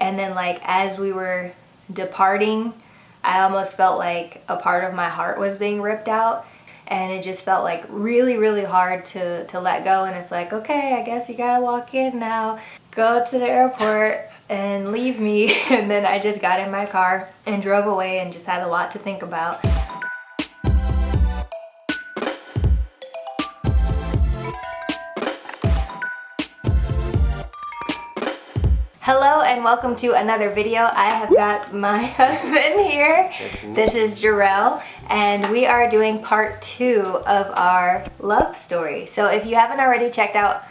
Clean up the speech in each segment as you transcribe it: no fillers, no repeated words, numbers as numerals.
And then like as we were departing, I almost felt like a part of my heart was being ripped out. And it just felt like really, really hard to let go. And it's like, okay, I guess you gotta walk in now, go to the airport and leave me. And then I just got in my car and drove away and just had a lot to think about. Hello and welcome to another video. I have got my husband here. This is Jerrell, and we are doing part 2 of our love story. So if you haven't already check out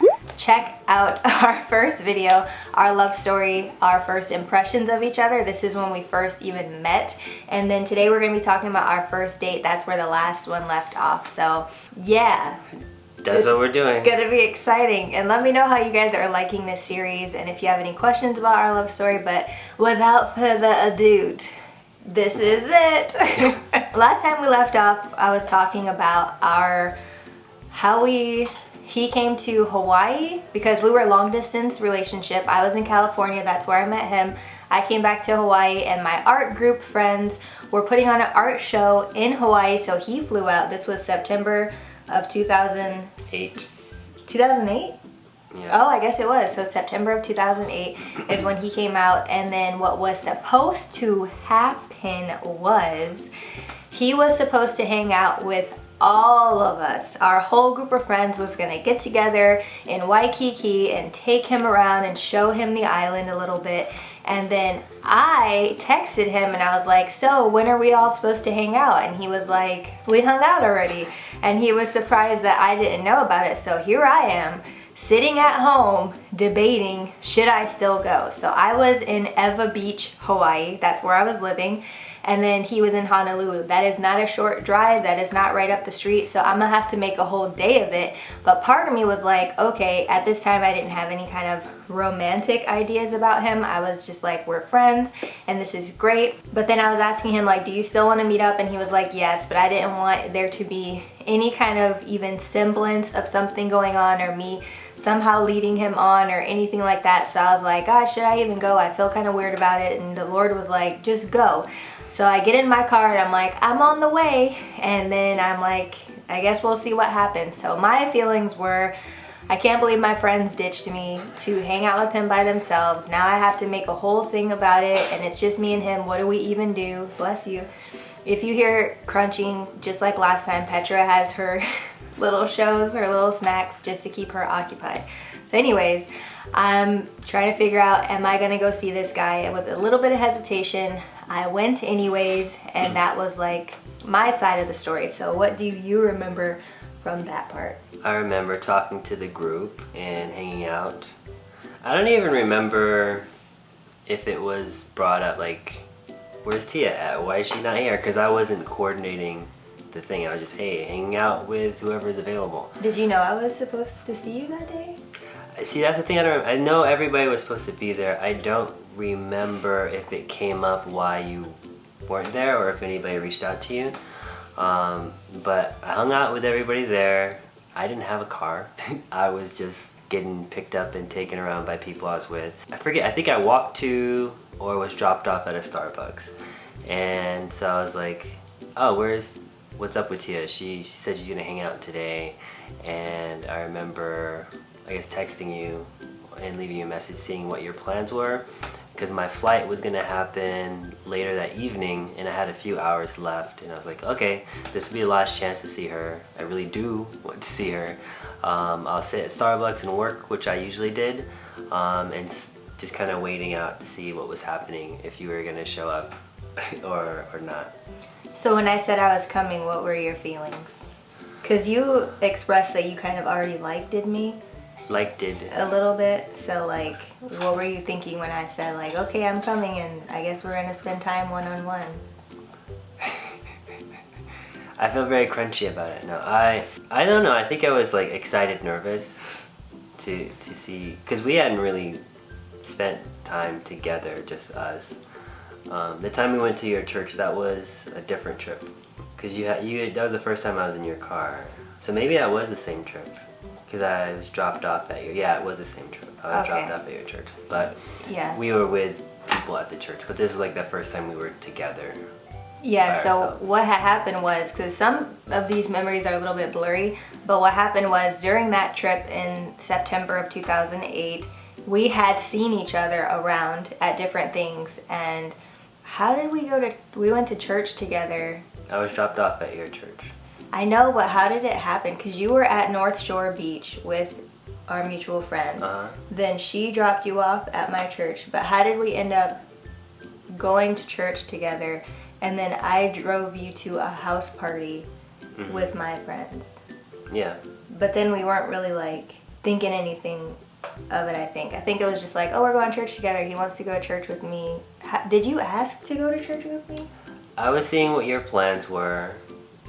our first video, our love story, our first impressions of each other. This is when we first even met. And then today we're gonna be talking about our first date. That's where the last one left off. So yeah. That's what we're doing. Gonna be exciting. And let me know how you guys are liking this series and if you have any questions about our love story. But without further ado, this is it. Last time we left off, I was talking about he came to Hawaii because we were a long distance relationship. I was in California, that's where I met him. I came back to Hawaii and my art group friends were putting on an art show in Hawaii, so he flew out. This was September of 2008. 2008? Yeah. Oh, I guess it was. So September of 2008 is when he came out, and then what was supposed to happen was he was supposed to hang out with all of us. Our whole group of friends was gonna get together in Waikiki and take him around and show him the island a little bit. And then I texted him and I was like, so when are we all supposed to hang out? And he was like, we hung out already. And he was surprised that I didn't know about it. So here I am sitting at home debating, should I still go? So I was in Ewa Beach, Hawaii. That's where I was living. And then he was in Honolulu. That is not a short drive. That is not right up the street. So I'm gonna have to make a whole day of it. But part of me was like, okay, at this time I didn't have any kind of romantic ideas about him. I was just like, we're friends and this is great. But then I was asking him like, do you still want to meet up? And he was like, yes, but I didn't want there to be any kind of even semblance of something going on or me somehow leading him on or anything like that. So I was like, God, should I even go? I feel kind of weird about it. And the Lord was like, just go. So I get in my car and I'm like, I'm on the way. And then I'm like, I guess we'll see what happens. So my feelings were, I can't believe my friends ditched me to hang out with him by themselves. Now I have to make a whole thing about it and it's just me and him. What do we even do? Bless you. If you hear crunching, just like last time, Petra has her little shows, her little snacks just to keep her occupied. So anyways, I'm trying to figure out, am I gonna go see this guy? With a little bit of hesitation, I went anyways, and that was like my side of the story. So what do you remember from that part? I remember talking to the group and hanging out. I don't even remember if it was brought up like, where's Tia at? Why is she not here? Because I wasn't coordinating the thing. I was just, hey, hanging out with whoever's available. Did you know I was supposed to see you that day? See, that's the thing. I know everybody was supposed to be there. I don't remember if it came up why you weren't there or if anybody reached out to you. But I hung out with everybody there. I didn't have a car. I was just getting picked up and taken around by people I was with. I forget, I think I walked to or was dropped off at a Starbucks. And so I was like, oh, what's up with Tia? She said she's gonna hang out today. And I remember, I guess, texting you and leaving you a message seeing what your plans were, because my flight was gonna happen later that evening and I had a few hours left, and I was like, okay, this will be the last chance to see her. I really do want to see her. I'll sit at Starbucks and work, which I usually did, and just kind of waiting out to see what was happening, if you were gonna show up or not. So when I said I was coming, what were your feelings? Because you expressed that you kind of already liked me. Liked it. A little bit. So like, what were you thinking when I said like, okay, I'm coming and I guess we're gonna spend time one-on-one? I feel very crunchy about it. No, I don't know. I think I was like excited, nervous to see, because we hadn't really spent time together, just us. The time we went to your church, that was a different trip. Because that was the first time I was in your car. So maybe that was the same trip. Because I was dropped off at your, yeah, it was the same trip. I was dropped off at your church. But yeah, we were with people at the church, but this is like the first time we were together. Yeah, so what had happened was, because some of these memories are a little bit blurry, but what happened was during that trip in September of 2008, we had seen each other around at different things. And how did we went to church together. I was dropped off at your church. I know, but how did it happen? Because you were at North Shore Beach with our mutual friend. Then she dropped you off at my church. But how did we end up going to church together? And then I drove you to a house party with my friends. Yeah. But then we weren't really like thinking anything of it, I think. I think it was just like, oh, we're going to church together. He wants to go to church with me. Did you ask to go to church with me? I was seeing what your plans were,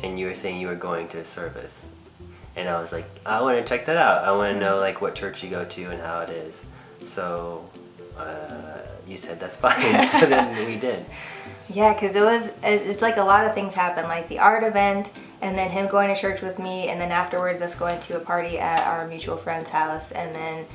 and you were saying you were going to a service. And I was like, I want to check that out. I want to know like what church you go to and how it is. So you said that's fine. So then we did. Yeah, because it's like a lot of things happened, like the art event, and then him going to church with me, and then afterwards us going to a party at our mutual friend's house. And then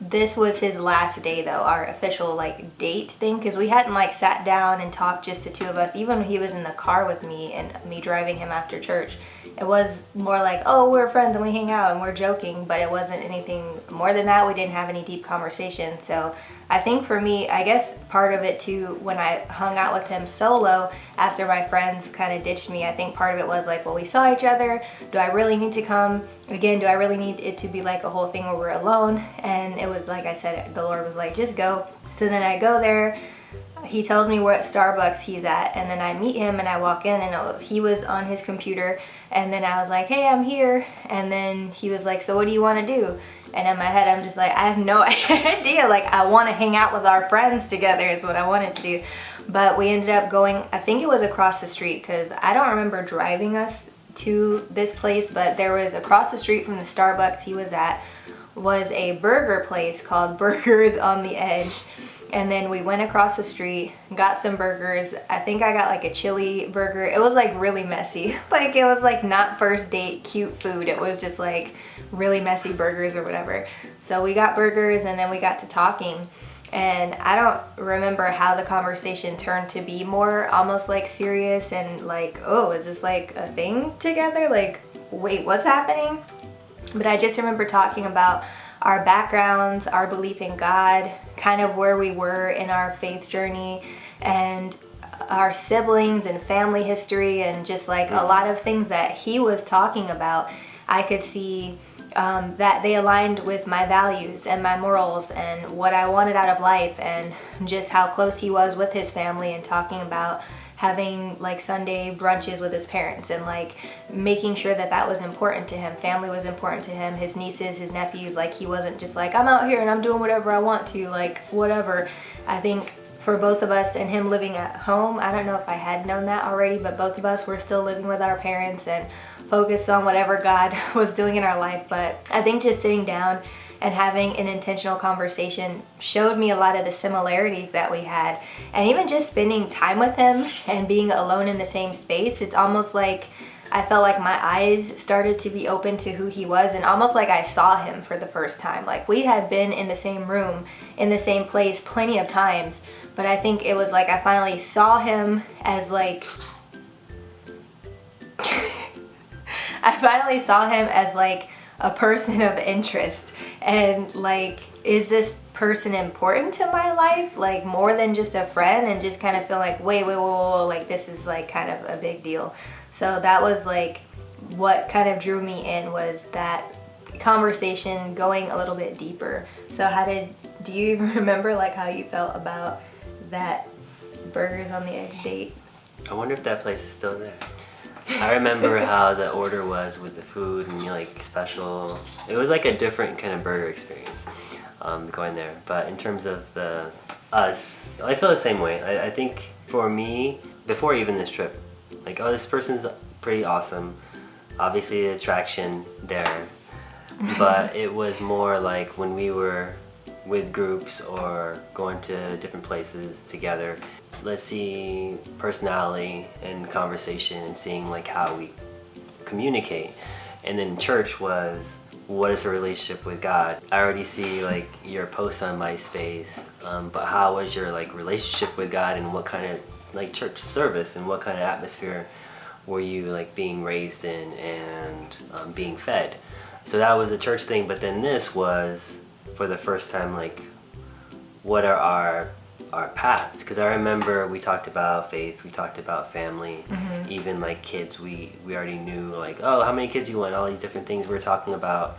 this was his last day though, our official like date thing, because we hadn't like sat down and talked, just the two of us. Even when he was in the car with me and me driving him after church, it was more like, oh, we're friends and we hang out and we're joking, but it wasn't anything more than that. We didn't have any deep conversation. So I think for me, I guess part of it too, when I hung out with him solo after my friends kind of ditched me, I think part of it was like, well, we saw each other. Do I really need to come? Again, do I really need it to be like a whole thing where we're alone? And it was like I said, the Lord was like, just go. So then I go there. He tells me what Starbucks he's at, and then I meet him and I walk in, and he was on his computer, and then I was like, hey, I'm here. And then he was like, so what do you want to do? And in my head, I'm just like, I have no idea. Like, I want to hang out with our friends together is what I wanted to do. But we ended up going, I think it was across the street, because I don't remember driving us to this place, but there was across the street from the Starbucks he was at was a burger place called Burgers on the Edge. And then we went across the street, got some burgers. I think I got like a chili burger. It was like really messy. Like it was like not first date cute food. It was just like really messy burgers or whatever. So we got burgers and then we got to talking. And I don't remember how the conversation turned to be more almost like serious and like, oh, is this like a thing together? Like, wait, what's happening? But I just remember talking about our backgrounds, our belief in God, kind of where we were in our faith journey, and our siblings and family history, and just like a lot of things that he was talking about. I could see that they aligned with my values and my morals and what I wanted out of life, and just how close he was with his family, and talking about having like Sunday brunches with his parents, and like making sure that that was important to him. Family was important to him, his nieces, his nephews. Like he wasn't just like, I'm out here and I'm doing whatever I want to, like whatever. I think for both of us and him living at home, I don't know if I had known that already, but both of us were still living with our parents and focused on whatever God was doing in our life. But I think just sitting down and having an intentional conversation showed me a lot of the similarities that we had. And even just spending time with him and being alone in the same space, it's almost like I felt like my eyes started to be open to who he was, and almost like I saw him for the first time. Like we had been in the same room, in the same place plenty of times, but I think it was like I finally saw him as like I finally saw him as like a person of interest. And like, is this person important to my life? Like more than just a friend? And just kind of feel like, wait, whoa, like this is like kind of a big deal. So that was like what kind of drew me in, was that conversation going a little bit deeper. So do you remember like how you felt about that Burgers on the Edge date? I wonder if that place is still there. I remember how the order was with the food and like special. It was like a different kind of burger experience going there. But in terms of us, I feel the same way. I think for me, before even this trip, like, oh, this person's pretty awesome. Obviously the attraction there. But it was more like when we were with groups or going to different places together, let's see personality and conversation and seeing like how we communicate. And then church was what is her relationship with God? I already see like your post on MySpace, but how was your like relationship with God, and what kind of like church service and what kind of atmosphere were you like being raised in and being fed? So that was a church thing, but then this was for the first time like, what are our paths? Because I remember we talked about faith, we talked about family, even like kids, we already knew like, oh, how many kids you want, all these different things. We were talking about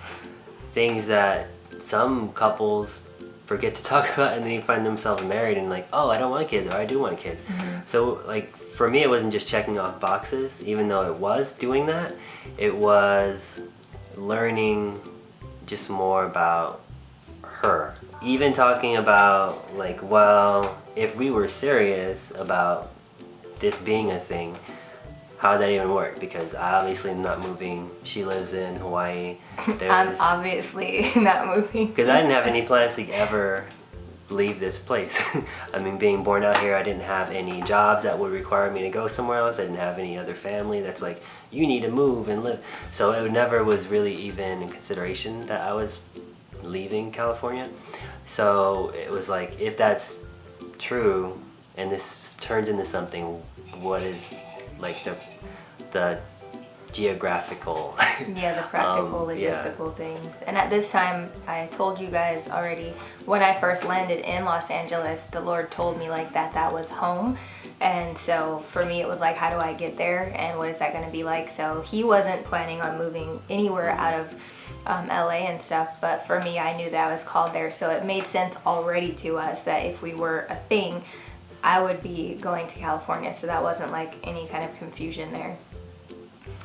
things that some couples forget to talk about, and then you find themselves married and like, oh, I don't want kids, or I do want kids. So like for me, it wasn't just checking off boxes, even though it was doing that. It was learning just more about her. Even talking about like, well, if we were serious about this being a thing, how would that even work? Because I obviously am not moving. She lives in Hawaii. I'm obviously not moving. Because I didn't have any plans to ever leave this place. I mean, being born out here, I didn't have any jobs that would require me to go somewhere else. I didn't have any other family that's like, you need to move and live. So it never was really even in consideration that I was leaving California. So it was like, if that's true and this turns into something, what is like the geographical the practical logistical things. And at this time, I told you guys already, when I first landed in Los Angeles, the Lord told me like that was home. And so for me, it was like, how do I get there and what is that going to be like? So he wasn't planning on moving anywhere out of LA and stuff, but for me, I knew that I was called there. So it made sense already to us that if we were a thing, I would be going to California. So that wasn't like any kind of confusion there.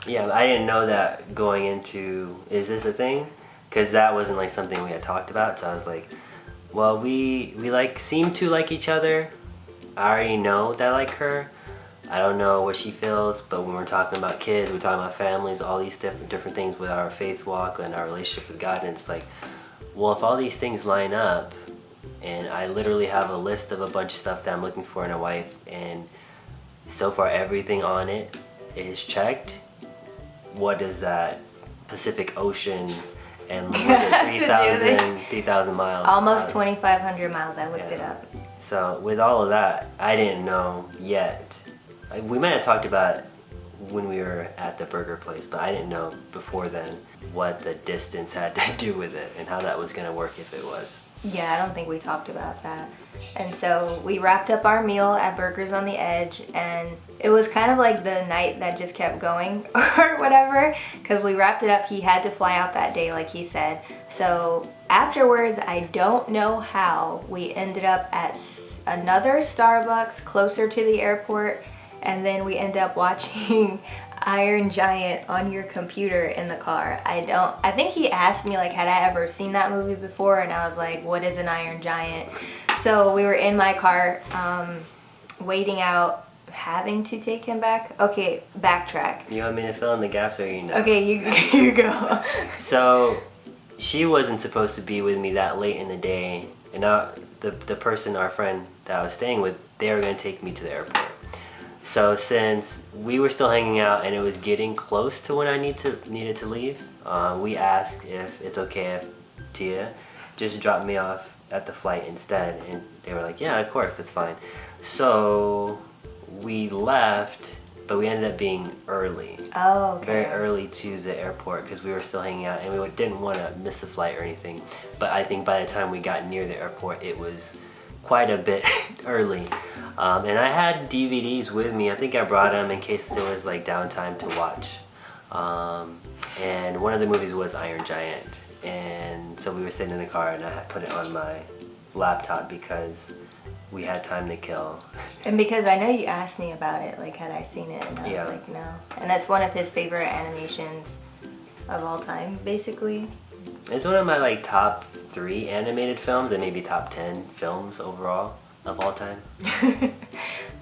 Yeah, I didn't know that going into, is this a thing? Because that wasn't like something we had talked about. So I was like, well, we like seem to like each other. I already know that I like her. I don't know what she feels, but when we're talking about kids, we're talking about families, all these different things with our faith walk and our relationship with God, and it's like, well, if all these things line up, and I literally have a list of a bunch of stuff that I'm looking for in a wife, and so far everything on it is checked, what does that Pacific Ocean and 3,000 miles? Almost 2,500 miles, I looked it up. So with all of that, I didn't know yet. We might have talked about it when we were at the burger place, but I didn't know before then what the distance had to do with it and how that was going to work if it was. Yeah, I don't think we talked about that. And so we wrapped up our meal at Burgers on the Edge, and it was kind of like the night that just kept going or whatever, because we wrapped it up. He had to fly out that day, like he said. So afterwards, I don't know how, we ended up at another Starbucks closer to the airport, and then we ended up watching Iron Giant on your computer in the car. I think he asked me like, had I ever seen that movie before, and I was like, what is an Iron Giant? So we were in my car waiting out, having to take him back. Okay, backtrack. You want me to fill in the gaps, or you know? Okay, you go. So she wasn't supposed to be with me that late in the day, and the person, our friend that I was staying with, they were going to take me to the airport. So since we were still hanging out and it was getting close to when I needed to leave, we asked if it's okay if Tia just dropped me off at the flight instead, and they were like, yeah, of course, that's fine. So we left, but we ended up being early. Oh, okay. Very early to the airport because we were still hanging out and we didn't want to miss the flight or anything. But I think by the time we got near the airport, it was quite a bit early. And I had DVDs with me. I think I brought them in case there was like downtime to watch. And one of the movies was Iron Giant. And so we were sitting in the car and I had put it on my laptop because we had time to kill. And because I know you asked me about it, like had I seen it, and I was like, no. And that's one of his favorite animations of all time, basically. It's one of my like top 3 animated films and maybe top 10 films overall of all time.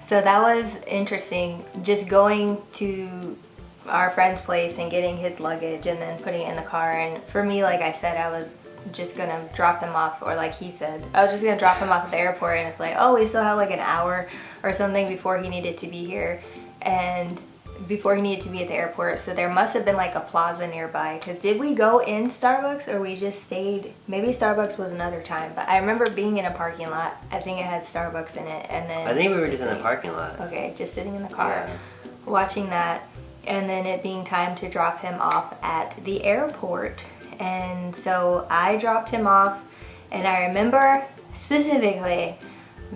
So that was interesting, just going to our friend's place and getting his luggage and then putting it in the car. And for me, like I said, I was just gonna drop him off, or like he said, I was just gonna drop him off at the airport, and it's like, oh, we still have like an hour or something before he needed to be here. And before he needed to be at the airport. So there must have been like a plaza nearby. Because did we go in Starbucks or we just stayed? Maybe Starbucks was another time. But I remember being in a parking lot. I think it had Starbucks in it. And then I think we were just in the parking lot. Okay, just sitting in the car, watching that. And then it being time to drop him off at the airport. And so I dropped him off. And I remember specifically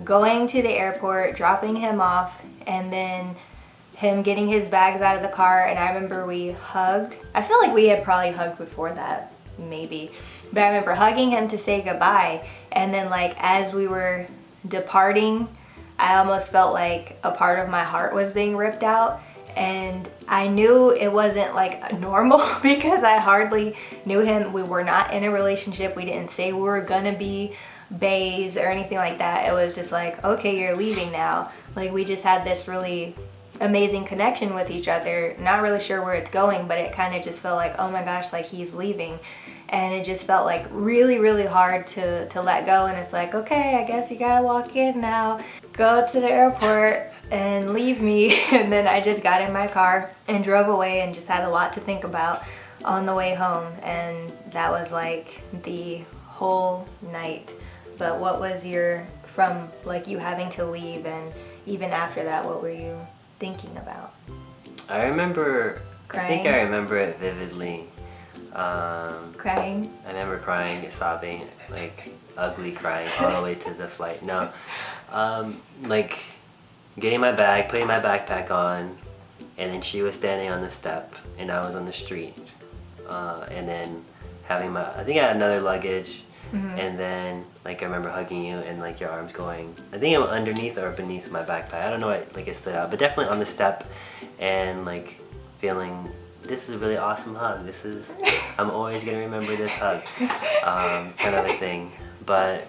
going to the airport, dropping him off, and then him getting his bags out of the car. And I remember we hugged. I feel like we had probably hugged before that, maybe. But I remember hugging him to say goodbye. And then like as we were departing, I almost felt like a part of my heart was being ripped out. And I knew it wasn't like normal because I hardly knew him. We were not in a relationship. We didn't say we were gonna be bays or anything like that. It was just like, okay, you're leaving now. Like we just had this really amazing connection with each other. Not really sure where it's going, but it kind of just felt like, oh my gosh, like he's leaving. And it just felt like really, really hard to let go. And it's like, okay, I guess you gotta walk in now, go to the airport and leave me. And then I just got in my car and drove away and just had a lot to think about on the way home. And that was like the whole night. But what was from like you having to leave, and even after that, what were you thinking about? I remember, Crying? I think I remember it vividly. Crying? I remember crying, sobbing, like ugly crying all the way to the flight. No, like getting my bag, putting my backpack on, and then she was standing on the step and I was on the street. And then having I think I had another luggage. Mm-hmm. And then like I remember hugging you and like your arms going, I think I'm underneath or beneath my backpack. I don't know what like it stood out, but definitely on the step and like feeling this is a really awesome hug. I'm always gonna remember this hug, kind of a thing. But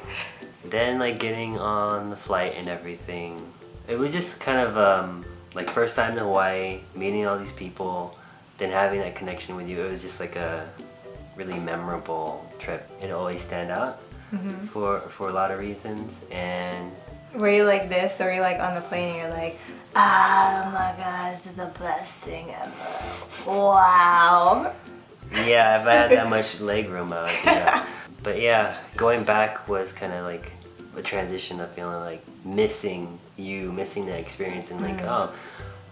then like getting on the flight and everything, it was just kind of like first time to Hawaii, meeting all these people, then having that connection with you. It was just like a really memorable trip. It always stand out for a lot of reasons. And were you like this, or were you like on the plane and you're like, oh my gosh, this is the best thing ever. Wow. Yeah, if I had that much leg room, I would do that. But yeah, going back was kind of like a transition of feeling like missing the experience, and like, oh,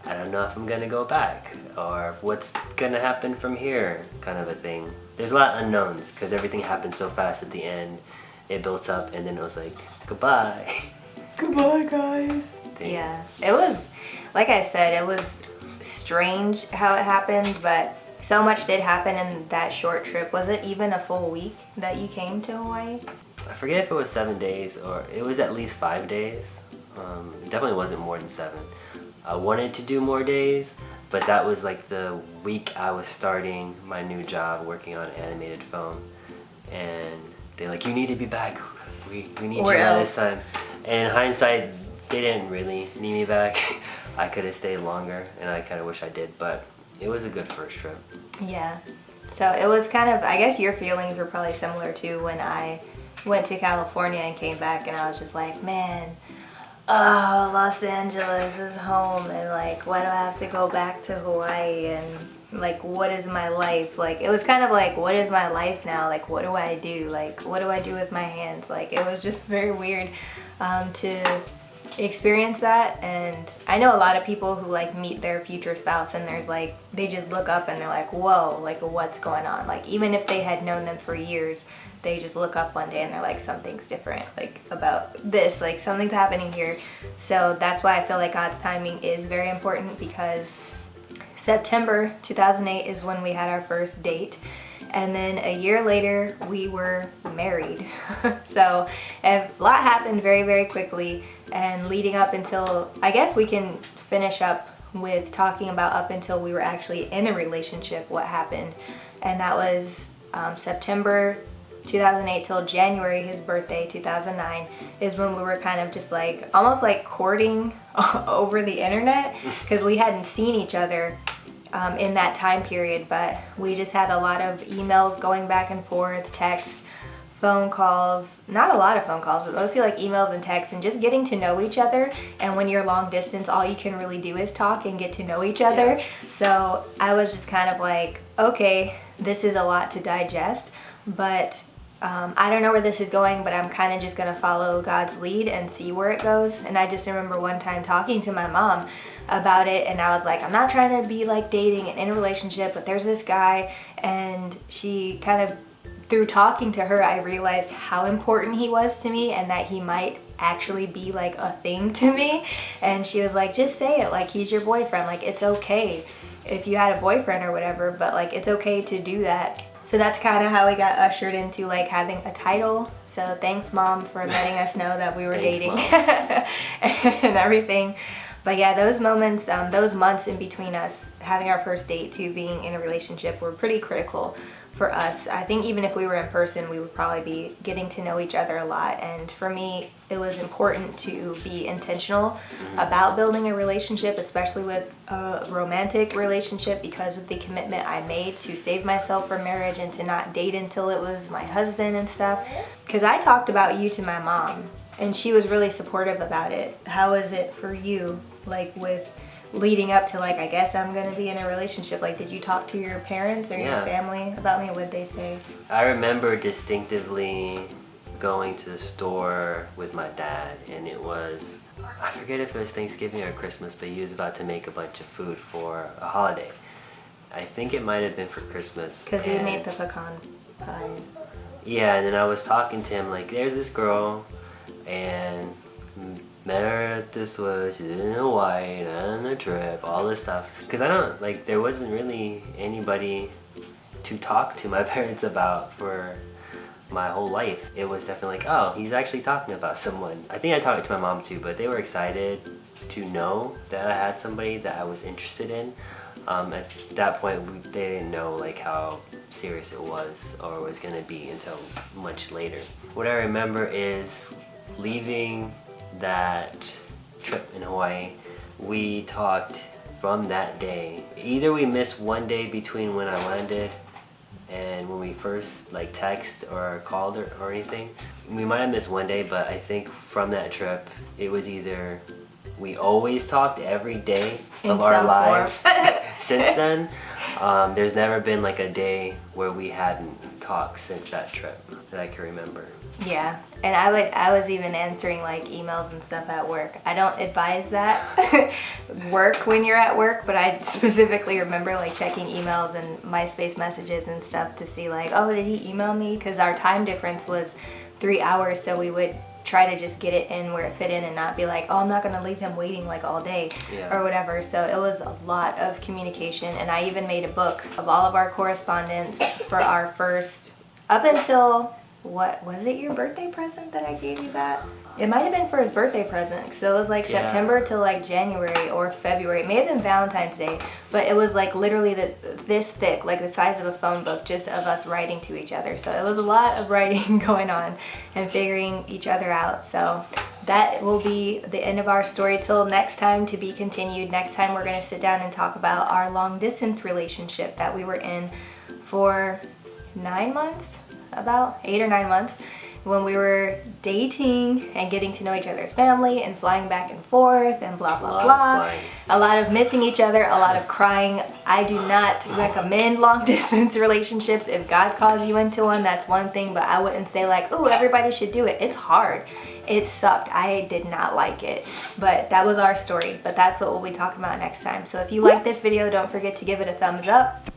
I don't know if I'm gonna go back or what's gonna happen from here, kind of a thing. There's a lot of unknowns because everything happened so fast at the end. It built up and then it was like, goodbye. Goodbye, guys. Yeah, it was, like I said, it was strange how it happened, but so much did happen in that short trip. Was it even a full week that you came to Hawaii? I forget if it was 7 days or it was at least 5 days. It definitely wasn't more than 7. I wanted to do more days, but that was like the week I was starting my new job working on animated film. And they're like, you need to be back. We need you by this time. And in hindsight, they didn't really need me back. I could have stayed longer, and I kind of wish I did, but it was a good first trip. Yeah. So it was kind of, I guess your feelings were probably similar to when I went to California and came back, and I was just like, man, oh, Los Angeles is home, and like, why do I have to go back to Hawaii, and like, what is my life? Like, it was kind of like, what is my life now? Like, what do I do? Like, what do I do with my hands? Like, it was just very weird to experience that. And I know a lot of people who like meet their future spouse, and there's like, they just look up and they're like, whoa, like, what's going on? Like, even if they had known them for years, they just look up one day and they're like, something's different, like about this, like something's happening here. So that's why I feel like God's timing is very important, because September 2008 is when we had our first date, and then a year later we were married. So a lot happened very, very quickly, and leading up until, I guess we can finish up with talking about up until we were actually in a relationship, what happened. And that was September 2008 till January, his birthday, 2009, is when we were kind of just like, almost like courting over the internet, because we hadn't seen each other in that time period, but we just had a lot of emails going back and forth, text, phone calls, not a lot of phone calls, but mostly like emails and texts, and just getting to know each other. And when you're long distance, all you can really do is talk and get to know each other. So I was just kind of like, okay, this is a lot to digest, but I don't know where this is going, but I'm kind of just going to follow God's lead and see where it goes. And I just remember one time talking to my mom about it, and I was like, I'm not trying to be like dating and in a relationship, but there's this guy, and she kind of, through talking to her, I realized how important he was to me and that he might actually be like a thing to me. And she was like, just say it, like he's your boyfriend, like it's okay if you had a boyfriend or whatever, but like it's okay to do that. So that's kind of how we got ushered into like having a title. So thanks, Mom, for letting us know that we were dating and everything. But yeah, those moments, those months in between us having our first date to being in a relationship were pretty critical for us. I think even if we were in person, we would probably be getting to know each other a lot. And for me, it was important to be intentional about building a relationship, especially with a romantic relationship, because of the commitment I made to save myself for marriage and to not date until it was my husband and stuff. Because I talked about you to my mom, and she was really supportive about it. How is it for you, like with leading up to like, I guess I'm gonna be in a relationship? Like, did you talk to your parents or your family about me? What'd they say? I remember distinctively going to the store with my dad, and it was, I forget if it was Thanksgiving or Christmas, but he was about to make a bunch of food for a holiday. I think it might have been for Christmas. Because he made the pecan pies. Yeah, and then I was talking to him like, there's this girl, and met her at this was, she's in Hawaii, on a trip, all this stuff. Because I don't, like, there wasn't really anybody to talk to my parents about for my whole life. It was definitely like, oh, he's actually talking about someone. I think I talked to my mom too, but they were excited to know that I had somebody that I was interested in. At that point, they didn't know like how serious it was or was gonna be until much later. What I remember is leaving that trip in Hawaii, we talked from that day. Either we missed one day between when I landed and when we first like text or called or anything. We might have missed one day, but I think from that trip, it was either we always talked every day of our lives since then. There's never been like a day where we hadn't talked since that trip that I can remember. Yeah, and I was even answering like emails and stuff at work. I don't advise that work when you're at work, but I specifically remember like checking emails and MySpace messages and stuff to see like, oh, did he email me? Because our time difference was 3 hours, so we would try to just get it in where it fit in and not be like, oh, I'm not gonna leave him waiting like all day or whatever. So it was a lot of communication, and I even made a book of all of our correspondence for our first, up until, what was it, your birthday present that I gave you that? It might have been for his birthday present, so it was like September to like January or February. It may have been Valentine's Day, but it was like literally this thick, like the size of a phone book, just of us writing to each other. So it was a lot of writing going on and figuring each other out. So that will be the end of our story till next time, to be continued. Next time we're going to sit down and talk about our long distance relationship that we were in for 9 months, about 8 or 9 months, when we were dating and getting to know each other's family and flying back and forth and blah blah blah. A lot of missing each other, a lot of crying. I do not recommend long distance relationships. If God calls you into one, that's one thing, but I wouldn't say like, oh, everybody should do it. It's hard. It sucked. I did not like it, but that was our story. But that's what we'll be talking about next time. So if you like this video, don't forget to give it a thumbs up.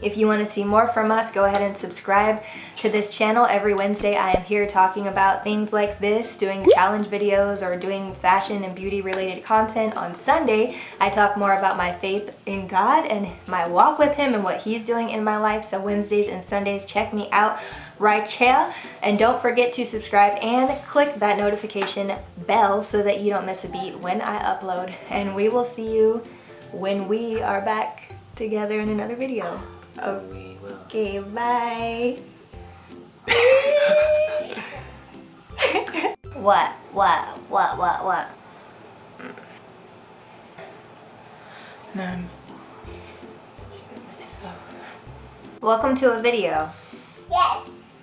If you want to see more from us, go ahead and subscribe to this channel. Every Wednesday I am here talking about things like this, doing challenge videos or doing fashion and beauty related content. On Sunday, I talk more about my faith in God and my walk with Him and what He's doing in my life. So Wednesdays and Sundays, check me out right here. And don't forget to subscribe and click that notification bell so that you don't miss a beat when I upload. And we will see you when we are back together in another video. Okay, bye. What? None. Welcome to a video.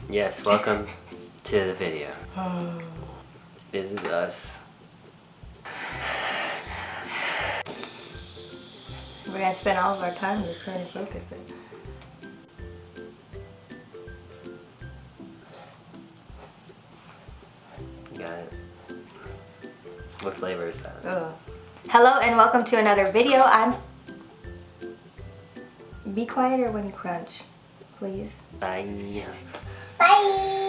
Yes, welcome to the video. This is us. We're gonna spend all of our time just trying to focus it. Got it. What flavor is that? Ugh. Hello and welcome to another video. Be quieter when you crunch, please. Bye. Bye.